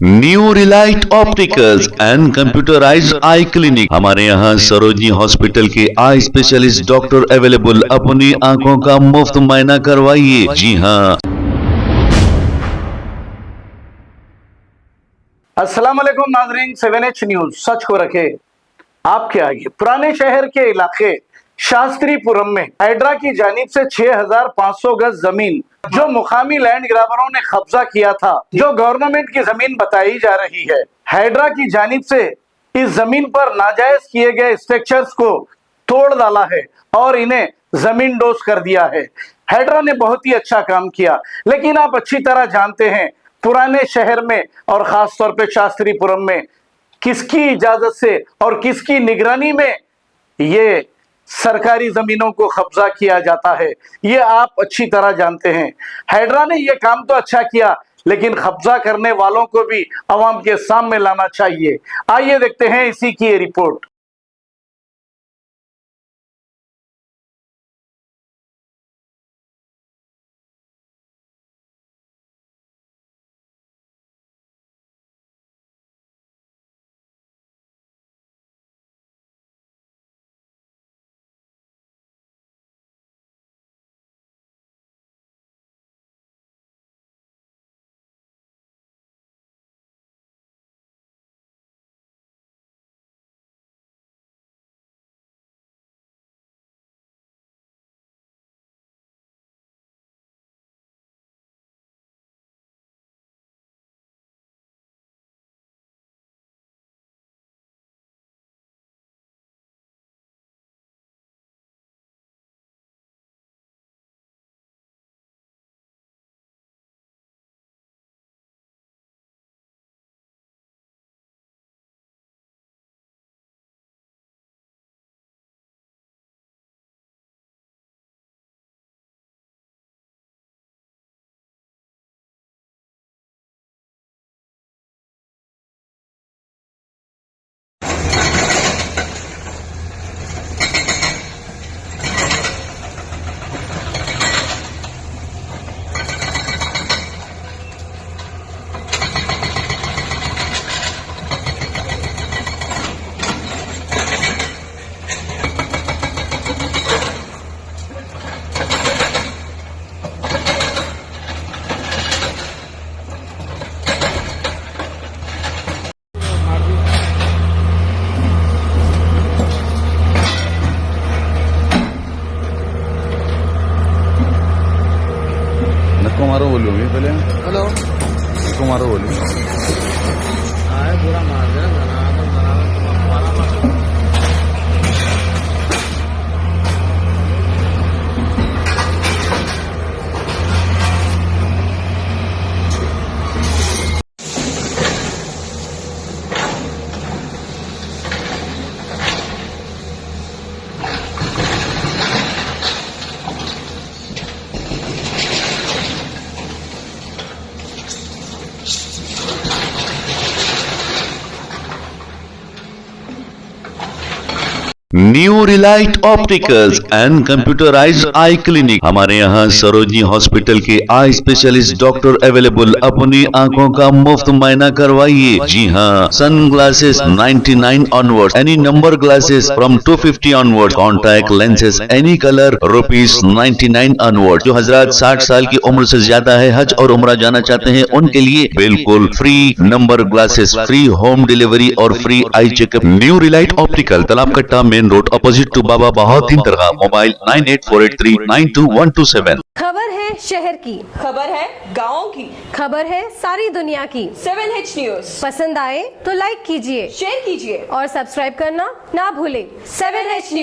New Relight opticals and computerised I clinic. हमारे यहाँ Sarojini hospital के आई स्पेशलिस्ट डॉक्टर अवेलेबल। अपनी आंखों का मुफ्त मुआयना करवाइए। जी हाँ। अस्सलाम वालेकुम नाजरीन, 7H न्यूज सच को रखे आपके आगे। पुराने शहर के इलाके शास्त्रीपुरम में हाइड्रा की जानिब से 6500 गज जमीन जो मुकामी लैंड ग्राबरों ने कब्जा किया था, जो गवर्नमेंट की जमीन बताई जा रही है, हाइड्रा की जानिब से इस जमीन पर नाजायज किए गए स्ट्रक्चर्स को तोड़ डाला है और इन्हें जमीन डोज कर दिया है। हाइड्रा ने बहुत ही अच्छा काम किया, लेकिन आप अच्छी तरह जानते हैं पुराने शहर में और खास तौर पे शास्त्रीपुरम में किसकी इजाजत से और किसकी निगरानी में ये सरकारी जमीनों को कब्जा किया जाता है, ये आप अच्छी तरह जानते हैं। हाइड्रा ने ये काम तो अच्छा किया, लेकिन कब्जा करने वालों को भी अवाम के सामने लाना चाहिए। आइए देखते हैं इसी की ये रिपोर्ट। नको मारो बोलो पहले। हेलो, नको मारो बोलो। आए पूरा मार they knew Relight opticals and computerised I clinic. हमारे यहाँ सरोजनी हॉस्पिटल के आई स्पेशलिस्ट डॉक्टर अवेलेबल। अपनी आंखों का मुफ्त मुआयना करवाइए। जी हाँ। Sunglasses 99 onward, any number glasses from 250 onward, contact lenses any colour ₹99 onward. जो हजरात 60 साल की उम्र से ज्यादा है, हज और उम्रा जाना चाहते हैं, उनके लिए बिल्कुल free number glasses, free home delivery और free eye checkup. New Relight Optical, Talab Katta, main road, opposite to Baba Bahauddin दरगाह। मोबाइल 9848392127। खबर है शहर की, खबर है गाँव की, खबर है सारी दुनिया की। 7H न्यूज पसंद आए तो लाइक कीजिए, शेयर कीजिए और सब्सक्राइब करना ना भूलें। 7H news.